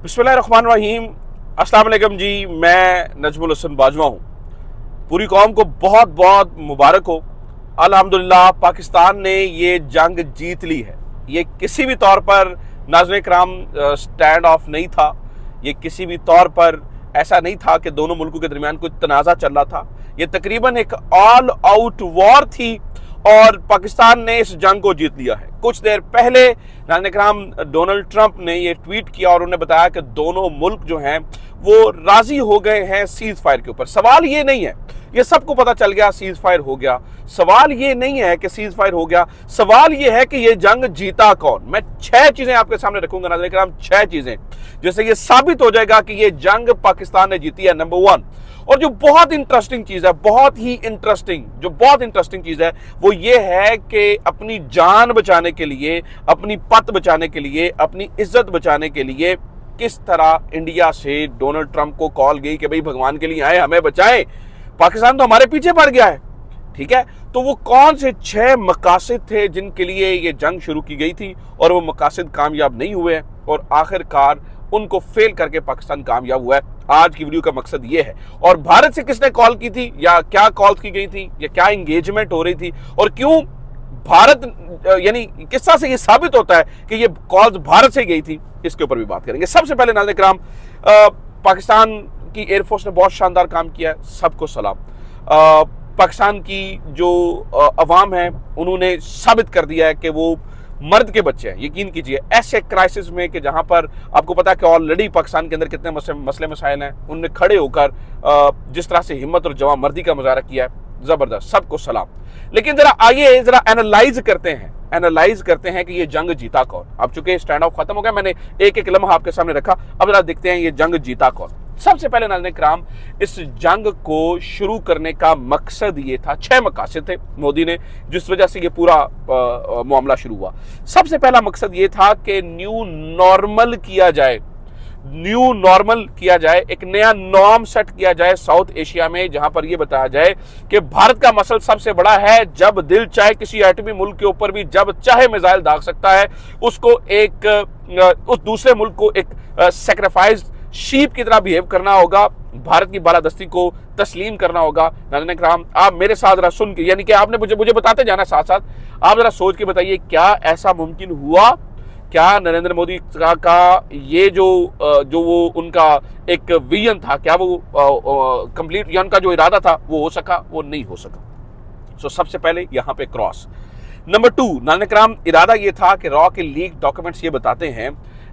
बिस्मिल्लाहिर्रहमानिर्रहीम। अस्सलाम वालेकुम जी, मैं नजमुल हसन बाजवा हूँ। पूरी कौम को बहुत बहुत मुबारक हो। अल्हम्दुलिल्लाह पाकिस्तान ने ये जंग जीत ली है। ये किसी भी तौर पर नाज़रीन कराम स्टैंड ऑफ नहीं था। ये किसी भी तौर पर ऐसा नहीं था कि दोनों मुल्कों के दरमियान कोई तनाज़ा चल रहा था। ये तकरीबन एक ऑल आउट वॉर थी और पाकिस्तान ने इस जंग को जीत लिया है। कुछ देर पहले नाज़रीन कराम डोनाल्ड ट्रंप ने ये ट्वीट किया और उन्होंने बताया कि दोनों मुल्क जो हैं वो राजी हो गए हैं सीज फायर के ऊपर। सवाल ये नहीं है, ये सबको पता चल गया सीज फायर हो गया। सवाल ये नहीं है कि सीज फायर हो गया, सवाल ये है कि ये जंग जीता कौन। मैं 6 चीजें आपके सामने रखूंगा नाज़रीन कराम, 6 चीजें जिससे ये साबित हो जाएगा कि ये जंग पाकिस्तान ने जीती है। नंबर 1, और जो बहुत इंटरेस्टिंग चीज है, बहुत इंटरेस्टिंग चीज है, वो ये है कि अपनी जान बचाने के लिए, अपनी पत बचाने के लिए, अपनी इज्जत बचाने के लिए किस तरह इंडिया से डोनाल्ड ट्रंप को कॉल गई कि भाई भगवान के लिए आए, हमें बचाएं, पाकिस्तान तो हमारे पीछे पड़ गया है। ठीक है, तो वो कौन से 6 मकासद थे जिनके लिए ये जंग शुरू की गई थी और वो मकासद कामयाब नहीं हुए और आखिरकार उनको फेल करके पाकिस्तान कामयाब हुआ है। आज की वीडियो का मकसद ये है। और भारत से किसने कॉल की थी, या क्या कॉल की गई थी, या क्या एंगेजमेंट हो रही थी, और क्यों भारत, यानी किस तरह से ये साबित होता है कि ये कॉल भारत से गई थी, इसके ऊपर भी बात करेंगे। सबसे पहले नाज़रीन कराम, पाकिस्तान की एयरफोर्स ने बहुत शानदार काम किया है, सबको सलाम। पाकिस्तान की जो अवाम है उन्होंने साबित कर दिया है कि वो मर्द के बच्चे हैं। यकीन कीजिए ऐसे क्राइसिस में कि जहां पर आपको पता है कि ऑलरेडी पाकिस्तान के अंदर कितने मसले मसाइल हैं, उनने खड़े होकर जिस तरह से हिम्मत और जवां मर्दी का मुजाहरा किया है, जबरदस्त, सबको सलाम। लेकिन जरा आइए जरा एनालाइज करते हैं कि ये जंग जीता कौन। अब चूंकि स्टैंड ऑफ खत्म हो गया, मैंने एक एक लम्हा आपके सामने रखा, अब जरा देखते हैं ये जंग जीता कौन। सबसे पहले नाज़रीन कराम, इस जंग को शुरू करने का मकसद ये था, 6 मकासद थे मोदी ने जिस वजह से ये पूरा मामला शुरू हुआ। सबसे पहला मकसद ये था कि न्यू नॉर्मल किया जाए, एक नया नॉर्म सेट किया जाए साउथ एशिया में, जहां पर यह बताया जाए कि भारत का मसल सबसे बड़ा है, जब दिल चाहे किसी एटमी मुल्क के ऊपर भी जब चाहे मिसाइल दाग सकता है, उसको उस दूसरे मुल्क को एक सैक्रिफाइस शीप की तरह बिहेव करना होगा, भारत की बालादस्ती को तस्लीम करना होगा। नाज़रीन कराम, आप मेरे साथ जरा सुन के, यानी कि आपने मुझे बताते जाना साथ साथ, आप जरा सोच के बताइए क्या ऐसा मुमकिन हुआ, क्या नरेंद्र मोदी का ये जो वो उनका एक विजन था, क्या वो कंप्लीट, या उनका जो इरादा था वो हो सका, वो नहीं हो सका। सो सबसे पहले यहां पे क्रॉस। नंबर 2, नाज़रीन कराम, इरादा ये था कि रॉ के लीक डॉक्यूमेंट्स ये बताते हैं,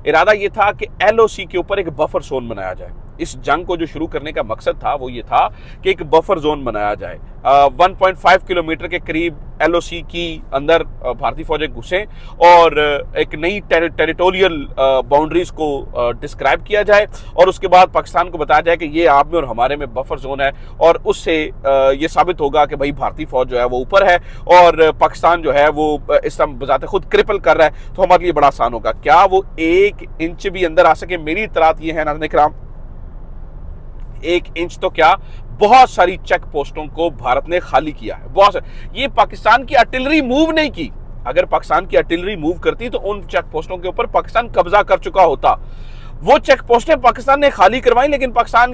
इरादा ये था कि एलओसी के ऊपर एक बफर जोन बनाया जाए। इस जंग को जो शुरू करने का मकसद था वो ये था कि एक बफर जोन बनाया जाए। 1.5 किलोमीटर के करीब एलओसी की अंदर भारतीय फौजें घुसें और एक नई टेरिटोरियल बाउंड्रीज को डिस्क्राइब किया जाए और उसके बाद पाकिस्तान को बताया जाए कि ये आप में और हमारे में बफर जोन है, और उससे ये साबित होगा कि भाई भारतीय फौज जो है वो ऊपर है और पाकिस्तान जो है वो इस समय बजाते खुद क्रिपल कर रहा है, तो हमारे लिए बड़ा आसान होगा। क्या वो 1 इंच भी अंदर आ सके? मेरी इतरात ये है नाज़रीन कराम, 1 इंच तो क्या, बहुत सारी चेक पोस्टों को भारत ने खाली किया है, बहुत सारे। ये पाकिस्तान की आर्टिलरी मूव नहीं की, अगर पाकिस्तान की आर्टिलरी मूव करती तो उन चेक पोस्टों के ऊपर पाकिस्तान कब्जा कर चुका होता। वो चेक पोस्टें पाकिस्तान ने खाली करवाई, लेकिन पाकिस्तान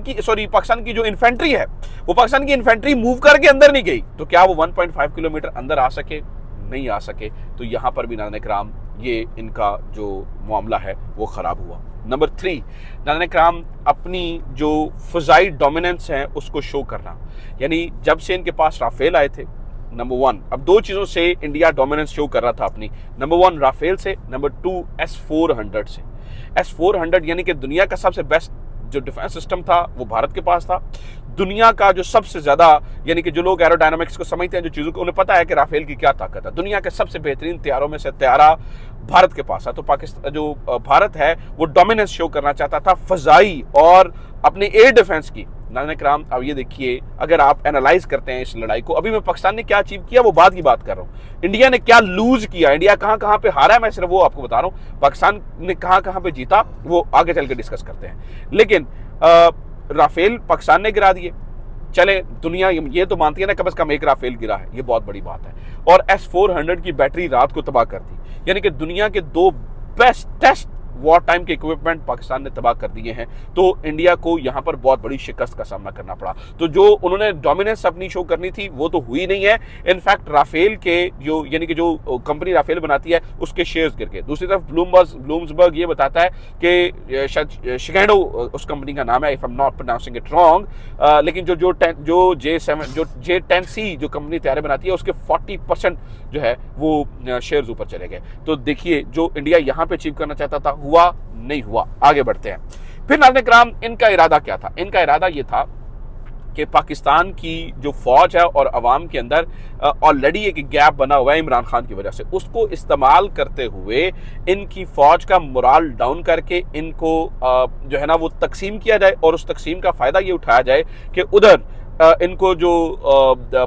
की जो इन्फेंट्री है, वो पाकिस्तान की इन्फेंट्री मूव करके अंदर नहीं गई, तो क्या वो 1.5 किलोमीटर अंदर आ सके? नहीं आ सके। तो यहां पर भी नाज़रीन कराम ये इनका जो मामला है वो खराब हुआ। नंबर 3, नाज़रीन कराम, अपनी जो फ़ज़ाई डोमिनेंस है उसको शो करना, यानी जब से इनके पास राफेल आए थे, नंबर 1, अब 2 चीज़ों से इंडिया डोमिनेंस शो कर रहा था अपनी। नंबर 1 राफेल से, नंबर 2 S-400 से। S-400 यानी कि दुनिया का सबसे बेस्ट जो डिफेंस सिस्टम था वो भारत के पास था। दुनिया का जो सबसे ज्यादा, यानी कि जो लोग एरोडायनामिक्स को समझते हैं, जो चीजों को, उन्हें पता है कि राफेल की क्या ताकत है। दुनिया के सबसे बेहतरीन तैयारों में से तैयारा भारत के पास है। तो पाकिस्तान, जो भारत है, वो डोमिनेंस शो करना चाहता था फजाई और अपने एयर डिफेंस की। नाज़रीन कराम, अब ये देखिए, अगर आप एनालाइज करते हैं इस लड़ाई को, अभी मैं पाकिस्तान ने क्या अचीव किया वो बाद की बात कर रहा हूँ, इंडिया ने क्या लूज किया, इंडिया कहां कहां पे हारा है, मैं सिर्फ वो आपको बता रहा हूँ। पाकिस्तान ने कहां कहां पे जीता वो आगे चल के डिस्कस करते हैं। लेकिन राफेल पाकिस्तान ने गिरा दिए, चले दुनिया ये तो मानती है ना कम से कम एक राफेल गिरा है, ये बहुत बड़ी बात है। और S-400 की बैटरी रात को तबाह कर दी, यानी कि दुनिया के 2 बेस्ट वॉर टाइम के इक्विपमेंट पाकिस्तान ने तबाह कर दिए हैं। तो इंडिया को यहाँ पर बहुत बड़ी शिकस्त का सामना करना पड़ा। तो जो उन्होंने डोमिनेंस अपनी शो करनी थी वो तो हुई नहीं है। इनफैक्ट राफेल के जो यानी कि जो कंपनी राफेल बनाती है उसके शेयर्स गिर गए। दूसरी तरफ ब्लूमबर्ग ये बताता है कि शायद शिगेडो उस कंपनी का नाम है, if I am not pronouncing it wrong, लेकिन जो J10C जो कंपनी तैयारी बनाती है उसके 40% जो है वो शेयर्स ऊपर चले गए। तो देखिए जो इंडिया यहाँ पे अचीव करना चाहता था हुआ नहीं हुआ। आगे बढ़ते हैं। फिर नाज़रीन किराम, इनका इरादा क्या था? इनका इरादा ये था कि पाकिस्तान की जो फौज है और अवाम के अंदर ऑलरेडी एक गैप बना हुआ है इमरान खान की वजह से, उसको इस्तेमाल करते हुए इनकी फौज का मोराल डाउन करके इनको जो है ना वो तकसीम किया जाए और उस तकसीम का फायदा ये उठाया जाए कि उधर इनको जो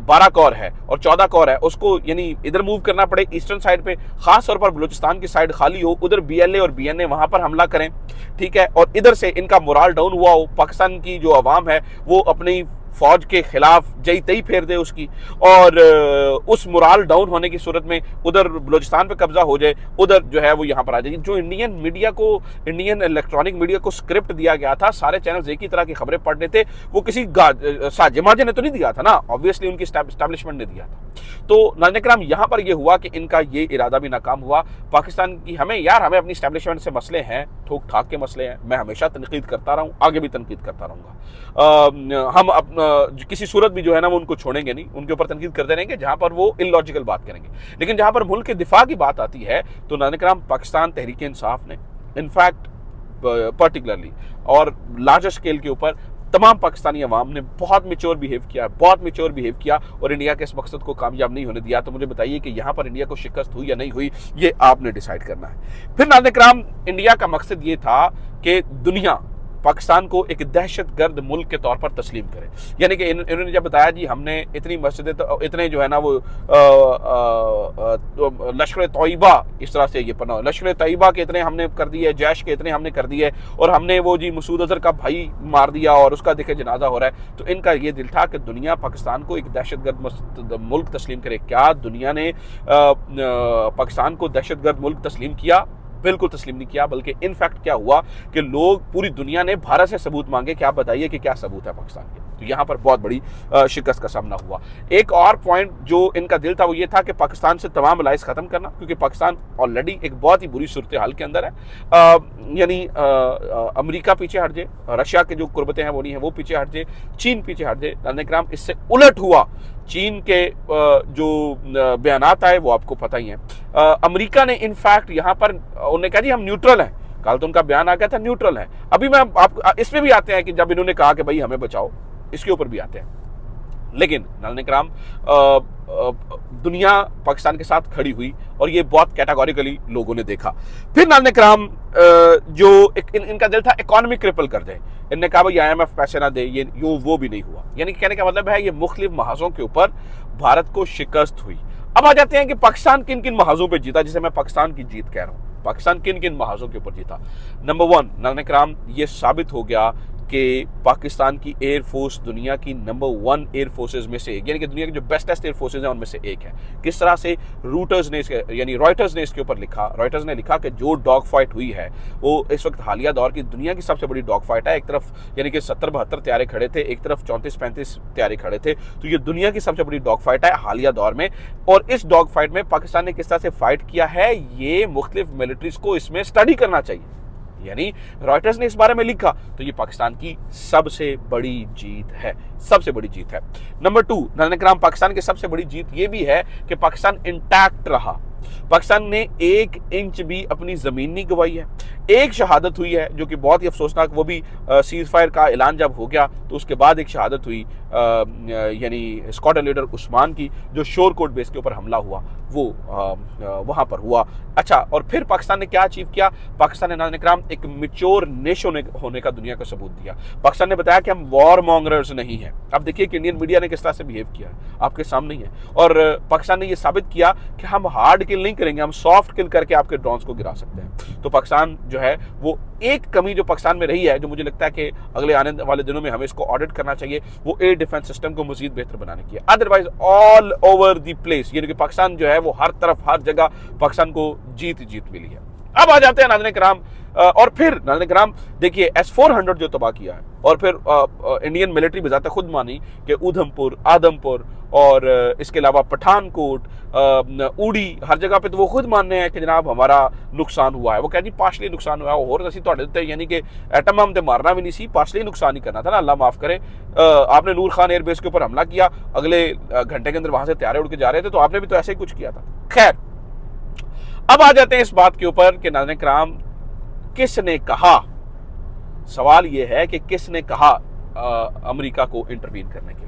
12 कोर है और 14 कोर है उसको यानी इधर मूव करना पड़े ईस्टर्न साइड पे, खास तौर पर बलूचिस्तान की साइड खाली हो, उधर BLA और BNA वहां पर हमला करें, ठीक है, और इधर से इनका मोराल डाउन हुआ हो, पाकिस्तान की जो अवाम है वो अपनी फौज के खिलाफ जई तई फेर दे उसकी, और उस मोराल डाउन होने की सूरत में उधर बलूचिस्तान पे कब्जा हो जाए, उधर जो है वो यहाँ पर आ जाए। जो इंडियन इलेक्ट्रॉनिक मीडिया को स्क्रिप्ट दिया गया था, सारे चैनल्स एक ही तरह की खबरें पढ़ने थे, वो किसी साजिमाजे ने तो नहीं दिया था ना, ऑब्वियसली उनकी स्टैब्लिशमेंट ने दिया था। तो नाज़रीन किराम यहाँ पर ये हुआ कि इनका ये इरादा भी नाकाम हुआ। पाकिस्तान की हमें अपनी स्टैब्लिशमेंट से मसले हैं, ठोक ठाक के मसले हैं, मैं हमेशा तनकीद करता रहा हूँ, आगे भी तनकीद करता रहूँगा। हम किसी सूरत भी जो है ना वो उनको छोड़ेंगे नहीं, उनके ऊपर तनकीद करते रहेंगे जहां पर वो इलॉजिकल बात करेंगे। लेकिन जहां पर मुल्क के दिफा की बात आती है तो नाज़रीन किराम पाकिस्तान तहरीक इंसाफ ने इनफैक्ट पर्टिकुलरली और लार्जर स्केल के ऊपर तमाम पाकिस्तानी अवाम ने बहुत मैच्योर बिहेव किया और इंडिया के इस मकसद को कामयाब नहीं होने दिया। तो मुझे बताइए कि यहाँ पर इंडिया को शिकस्त हुई या नहीं हुई, ये आपने डिसाइड करना है। फिर नाज़रीन किराम, इंडिया का मकसद ये था कि दुनिया पाकिस्तान को एक दहशतगर्द मुल्क के तौर पर तस्लीम करे। यानी कि इन्होंने जब बताया जी हमने इतनी मस्जिदें तो इतने जो है ना वो लश्कर तैयबा, इस तरह से ये पना लश्कर तैयबा के इतने हमने कर दिए, जैश के इतने हमने कर दिए, और हमने वो जी मसूद अजहर का भाई मार दिया और उसका देखे जनाजा हो रहा है। तो इनका ये दिल था कि दुनिया पाकिस्तान को एक दहशतगर्द मुल्क तस्लीम करे। क्या दुनिया ने पाकिस्तान को दहशतगर्द मुल्क तस्लीम किया? बिल्कुल तस्लीम नहीं किया, बल्कि इनफैक्ट क्या हुआ कि लोग, पूरी दुनिया ने भारत से सबूत मांगे कि आप बताइए कि क्या सबूत है पाकिस्तान के। तो यहाँ पर बहुत बड़ी शिकस्त का सामना हुआ। एक और पॉइंट जो इनका दिल था वो ये था कि पाकिस्तान से तमाम अलाइज ख़त्म करना, क्योंकि पाकिस्तान ऑलरेडी एक बहुत ही बुरी सूरत हाल के अंदर है। यानी अमेरिका पीछे हट जाए, रशिया के जो कुर्बतें हैं वो नहीं है, वो पीछे हट जाए, चीन पीछे हट जाए। नाज़रीन किराम, इससे उलट हुआ। चीन के जो बयानात आए वो आपको पता ही है। अमेरिका ने इनफैक्ट यहाँ पर उन्होंने कहा जी हम न्यूट्रल हैं, कल तो उनका बयान आ गया था न्यूट्रल है। अभी मैं आप इसमें भी आते हैं कि जब इन्होंने कहा कि भाई हमें बचाओ, इसके ऊपर भी आते हैं। लेकिन नाज़रीन किराम, दुनिया पाकिस्तान के साथ खड़ी हुई और ये बहुत कैटेगोरिकली लोगों ने देखा। फिर नाज़रीन किराम, जो इनका दिल था इकोनॉमी क्रिपल कर दे, इन्होंने कहा भाई IMF पैसे ना दे, ये वो भी नहीं हुआ। यानी कहने का मतलब है ये मुख्तलिफ महाजों के ऊपर भारत को शिकस्त हुई। अब आ जाते हैं कि पाकिस्तान किन किन महाजों पे जीता, जिसे मैं पाकिस्तान की जीत कह रहा हूँ। पाकिस्तान किन किन महाजों के ऊपर जीता? नंबर 1 नाज़रीन किराम, ये साबित हो गया कि पाकिस्तान की एयर फोर्स दुनिया की नंबर 1 एयर फोर्सेज में से एक, यानी कि दुनिया की जो बेस्टेस्ट एयर फोर्सेज हैं उनमें से एक है। किस तरह से? रॉयटर्स ने इसके ऊपर लिखा। रॉयटर्स ने लिखा कि जो डॉग फाइट हुई है वो इस वक्त हालिया दौर की दुनिया की सबसे बड़ी डॉग फाइट है। एक तरफ यानी कि 70-72 तैयारे खड़े थे, एक तरफ 34-35 तैयारे खड़े थे। तो ये दुनिया की सबसे बड़ी डॉग फाइट है हालिया दौर में। और इस डॉग फाइट में पाकिस्तान ने किस तरह से फाइट किया है, ये मुख्तलिफ मिलिट्रीज को इसमें स्टडी करना चाहिए। यानी रॉयटर्स ने इस बारे में लिखा, तो ये पाकिस्तान की सबसे बड़ी जीत है, सबसे बड़ी जीत है। नंबर 2 नाज़रीन किराम, पाकिस्तान की सबसे बड़ी जीत ये भी है कि पाकिस्तान इंटैक्ट रहा। पाकिस्तान ने 1 इंच भी अपनी जमीन नहीं गंवाई है। एक शहादत हुई है जो कि बहुत ही अफसोसनाक, वो भी सीज फायर का ऐलान जब हो गया तो उसके बाद एक शहादत हुई, यानी स्क्वाड्रन लीडर उस्मान की, जो शोरकोट बेस के ऊपर हमला हुआ वो वहां पर हुआ। अच्छा, और फिर पाकिस्तान ने क्या अचीव किया? पाकिस्तान ने नाज़रीन किराम एक मैच्योर नेशन होने का दुनिया को सबूत दिया। पाकिस्तान ने बताया कि हम वॉर मॉन्गरर्स नहीं हैं। अब देखिए कि इंडियन मीडिया ने किस तरह से बिहेव किया है, आपके सामने ही है। और पाकिस्तान ने यह साबित किया कि हम हार्ड किल नहीं करेंगे, हम सॉफ्ट किल करके आपके ड्रोन्स को गिरा सकते हैं। तो पाकिस्तान जो है वो, एक कमी जो पाकिस्तान में रही है, जो मुझे लगता है कि अगले आने वाले दिनों में हमें इसको ऑडिट करना चाहिए, वो एयर डिफेंस सिस्टम को मजीद बेहतर बनाने की है। Otherwise all over the place, यानी कि पाकिस्तान जो है वो हर तरफ हर जगह पाकिस्तान को जीत मिली है। अब आ जाते हैं नाज़रीन किराम, और फिर नाज़रीन किराम देखिए S-400 जो तबाह किया है, और फिर इंडियन मिलिट्री बजाते खुद मानी कि उधमपुर, आदमपुर और इसके अलावा पठानकोट, उड़ी, हर जगह पे तो वो खुद मानने हैं कि जनाब हमारा नुकसान हुआ है। वो कहती पार्शली नुकसान हुआ है, और असी तुहाडे उत्ते यानी कि एटम हम तो मारना भी नहीं सी, पार्शली नुकसान ही करना था ना, अल्लाह माफ करे। आपने नूर खान एयरबेस के ऊपर हमला किया, अगले घंटे के अंदर वहां से तैयारे उड़ के जा रहे थे, तो आपने भी तो ऐसे ही कुछ किया था। खैर, अब आ जाते हैं इस बात के ऊपर कि नाज़रीन किराम किसने कहा, सवाल यह है कि किसने कहा अमेरिका को इंटरवीन करने के लिए।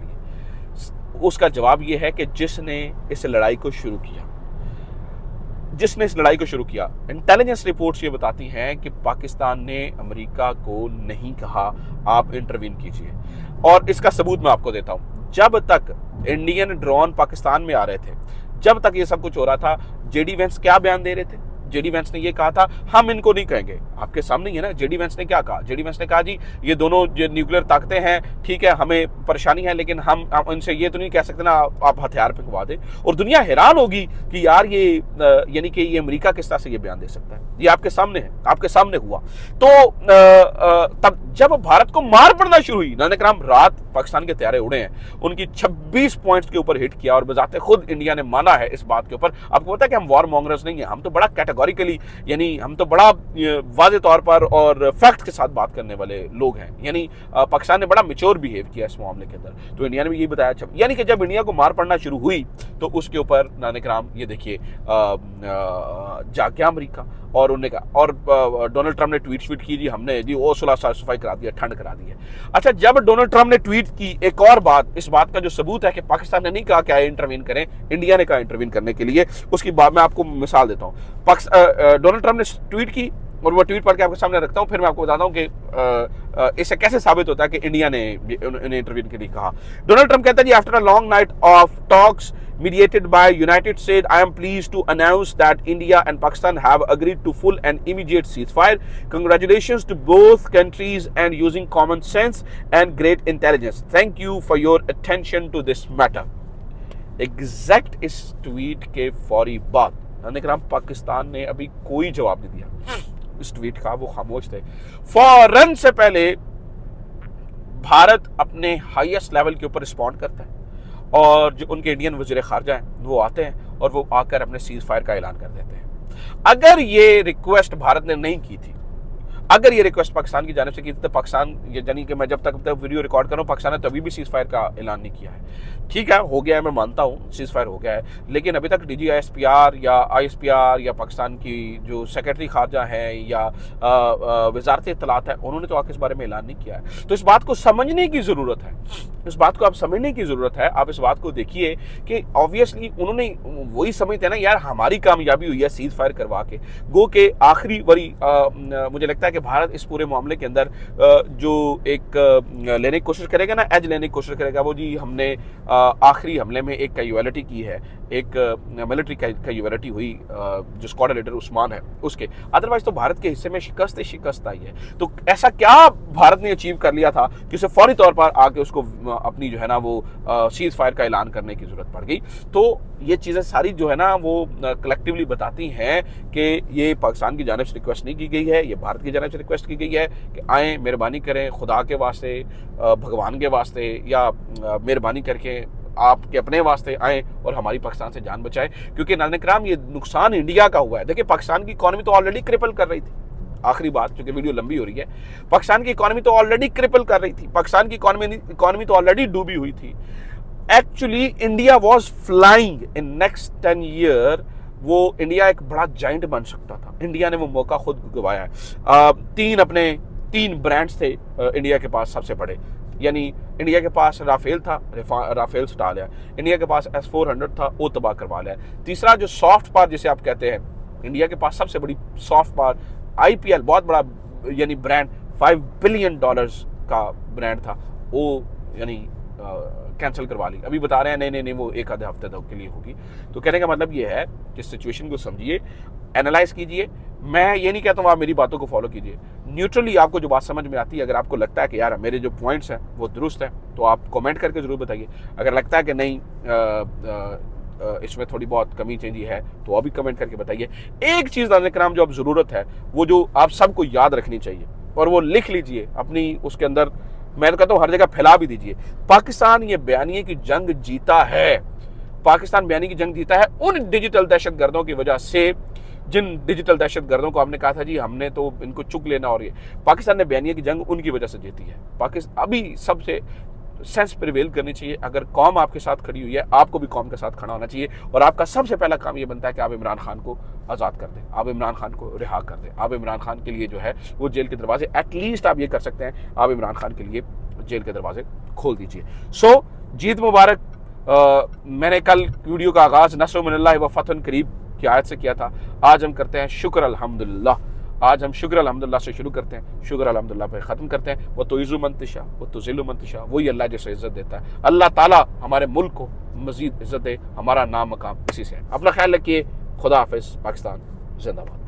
उसका जवाब यह है कि जिसने इस लड़ाई को शुरू किया, जिसने इस लड़ाई को शुरू किया। इंटेलिजेंस रिपोर्ट्स ये बताती हैं कि पाकिस्तान ने अमेरिका को नहीं कहा आप इंटरवीन कीजिए, और इसका सबूत मैं आपको देता हूं। जब तक इंडियन ड्रोन पाकिस्तान में आ रहे थे, जब तक ये सब कुछ हो रहा था, जेडी वेंस क्या बयान दे रहे थे? जेडी वेंस ने ये कहा था हम इनको नहीं कहेंगे। आपके सामने ही है ना, जेडी वेंस ने क्या कहा? जेडी वेंस ने कहा जी ये दोनों जो न्यूक्लियर ताकतें हैं, ठीक है हमें परेशानी है, लेकिन हम इनसे ये तो नहीं कह सकते ना आप हथियार फेंकवा दें। और दुनिया हैरान होगी कि यार ये यानी कि ये अमेरिका किस तरह से ये बयान दे सकता है। ये आपके सामने है, आपके सामने हुआ। तो तब जब भारत को मार पड़ना शुरू हुई, नाज़रीन किराम रात पाकिस्तान के तैयारे उड़े हैं, उनकी 26 पॉइंट्स के ऊपर हिट किया, और बजाते खुद इंडिया ने माना है इस बात के ऊपर। आपको पता है कि हम वॉर मॉन्गरर्स नहीं है, हम तो बड़ा कैटेगोरिकली, यानी हम तो बड़ा वाज़े तौर पर और फैक्ट के साथ बात करने वाले लोग हैं। यानी पाकिस्तान ने बड़ा मैच्योर बिहेव किया इस मामले के अंदर, तो इंडिया ने भी यही बताया। यानी कि जब इंडिया को मार पड़ना शुरू हुई तो उसके ऊपर नाज़रीन किराम ये देखिए जाग गया अमेरिका, और उन्होंने कहा, और डोनाल्ड ट्रंप ने ट्वीट की जी हमने जी वो सुलह साफ सफाई करा दिया, ठंड करा दी है। अच्छा, जब डोनाल्ड ट्रंप ने ट्वीट की, एक और बात, इस बात का जो सबूत है कि पाकिस्तान ने नहीं कहा कि आए इंटरवीन करें, इंडिया ने कहा इंटरवीन करने के लिए, उसकी बात मैं आपको मिसाल देता हूँ। डोनाल्ड ट्रंप ने ट्वीट की, और वो ट्वीट पढ़ के आपके सामने रखता हूँ, फिर मैं आपको बताता हूँ कि इससे कैसे साबित होता है कि इंडिया ने इन्हें इंटरवीन के लिए कहा। डोनाल्ड ट्रंप कहता है जी after a long night of talks mediated by United States, I am pleased to announce that India and Pakistan have agreed to full and immediate ceasefire. Congratulations to both countries and using common sense and great intelligence. Thank you for your attention to this matter. Exact इस tweet के फौरी बाद नाज़रीन पाकिस्तान ने अभी कोई जवाब नहीं दिया इस ट्वीट का, वो खामोश थे। फौरन से पहले भारत अपने हाईएस्ट लेवल के ऊपर रिस्पॉन्ड करता है, और जो उनके इंडियन वज़ीर ख़ारजा हैं वो आते हैं और वो आकर अपने सीज़ फायर का ऐलान कर देते हैं। अगर ये रिक्वेस्ट भारत ने नहीं की थी, अगर ये रिक्वेस्ट पाकिस्तान की जानिब से की थी, तो पाकिस्तान यानी कि मैं जब तक वीडियो रिकॉर्ड कर रहा हूँ, पाकिस्तान ने तभी भी सीज़ फायर का ऐलान नहीं किया है। ठीक है, हो गया है, मैं मानता हूँ सीज़ फायर हो गया है, लेकिन अभी तक DGISPR या ISPR या पाकिस्तान की जो सेक्रेटरी खारजा है या वजारत इत्तलात है, उन्होंने तो आके इस बारे में ऐलान नहीं किया है। तो इस बात को समझने की ज़रूरत है, इस बात को आप समझने की ज़रूरत है। आप इस बात को देखिए कि ऑब्वियसली उन्होंने वही समझते हैं ना यार, हमारी कामयाबी हुई है सीज़ फायर करवा के। गो के आखिरी वरी मुझे लगता है कि भारत इस पूरे मामले के अंदर जो एक लेने की कोशिश करेगा ना, एज लेने की कोशिश करेगा, वो जी हमने आखिरी हमले में एक कैजुअलिटी की है, एक मिलिट्री कैजुअलिटी हुई जो स्क्वाड लीडर उस्मान है उसके। अदरवाइज तो भारत के हिस्से में शिकस्त आई है। तो ऐसा क्या भारत ने अचीव कर लिया था कि उसे फौरी तौर पर आके उसको अपनी जो है ना वो सीज फायर का ऐलान करने की जरूरत पड़ गई। तो ये चीज़ें सारी जो है ना वो कलेक्टिवली बताती हैं कि ये पाकिस्तान की जानिब से रिक्वेस्ट नहीं की गई है, ये भारत की जानिब से रिक्वेस्ट की गई है कि आएँ, मेहरबानी करें, खुदा के वास्ते, भगवान के वास्ते, या मेहरबानी करके आपके अपने वास्ते आए और हमारी पाकिस्तान से जान बचाए। क्योंकि नाज़रीन किराम ये नुकसान इंडिया का हुआ है। देखिए, पाकिस्तान की इकॉनमी तो ऑलरेडी क्रिपल कर रही थी। आखिरी बात, क्योंकि वीडियो लंबी हो रही है, पाकिस्तान की इकॉनमी तो ऑलरेडी क्रिपल कर रही थी, पाकिस्तान की इकॉनमी तो ऑलरेडी डूबी हुई थी। Actually India was flying in next 10 year. वो इंडिया एक बड़ा जाइंट बन सकता था। इंडिया ने वो मौका खुद गंवाया है। तीन ब्रांड्स थे इंडिया के पास सबसे बड़े, यानी इंडिया के पास राफेल था, राफेल सुटा लिया। इंडिया के पास S-400 था, वो तबाह करवा लिया। तीसरा जो सॉफ्ट पावर जिसे आप कहते हैं, इंडिया के पास सबसे बड़ी सॉफ्ट पावर IPL, बहुत बड़ा यानी ब्रांड, $5 बिलियन का ब्रांड था, वो यानी कैंसिल करवा ली। अभी बता रहे हैं नहीं वो एक आधे हफ्ते तक के लिए होगी। तो कहने का मतलब ये है कि सिचुएशन को समझिए, एनालाइज कीजिए। मैं ये नहीं कहता हूँ आप मेरी बातों को फॉलो कीजिए, न्यूट्रली आपको जो बात समझ में आती है, अगर आपको लगता है कि यार मेरे जो पॉइंट्स हैं वो दुरुस्त हैं, तो आप कमेंट करके ज़रूर बताइए। अगर लगता है कि नहीं इसमें थोड़ी बहुत कमी चेंजी है तो अभी कमेंट करके बताइए। एक चीज नाज़रीन किराम जो अब जरूरत है, वो जो आप सबको याद रखनी चाहिए और वो लिख लीजिए अपनी, उसके अंदर मैं तो कहता हूं हर जगह फैला भी दीजिए। पाकिस्तान ये बयानिए की जंग जीता है, पाकिस्तान बयानी की जंग जीता है उन डिजिटल दहशतगर्दों की वजह से, जिन डिजिटल दहशतगर्दों को आपने कहा था जी हमने तो इनको चुक लेना, और ये पाकिस्तान ने बयानिया की जंग उनकी वजह से जीती है। पाकिस्तान अभी सबसे सेंस प्रिवेल करनी चाहिए। अगर कौम आपके साथ खड़ी हुई है, आपको भी कौम के साथ खड़ा होना चाहिए, और आपका सबसे पहला काम ये बनता है कि आप इमरान खान को आज़ाद कर दें, आप इमरान खान को रिहा कर दें। आप इमरान खान के लिए जो है वो जेल के दरवाजे, एटलीस्ट आप ये कर सकते हैं, आप इमरान खान के लिए जेल के दरवाजे खोल दीजिए। सो जीत मुबारक। मैंने कल वीडियो का आगाज नस्र मिनल्लाह व फतहन करीब की आयत से किया था। आज हम करते हैं शुक्र अल्हम्दुलिल्लाह। आज हम शुक्र अल्हम्दुलिल्लाह से शुरू करते हैं, शुक्र अल्हम्दुलिल्लाह पे ख़त्म करते हैं। वो तो इज़्ज़ु मन तशा वो तो ज़िल्लु मन तशा, वही अल्लाह जिसे इज़्ज़त देता है। अल्लाह ताला हमारे मुल्क को मज़ीद इज़्ज़त दे, हमारा नाम मकाम इसी से है। अपना ख्याल रखिए। खुदा हाफिज़। पाकिस्तान जिंदाबाद।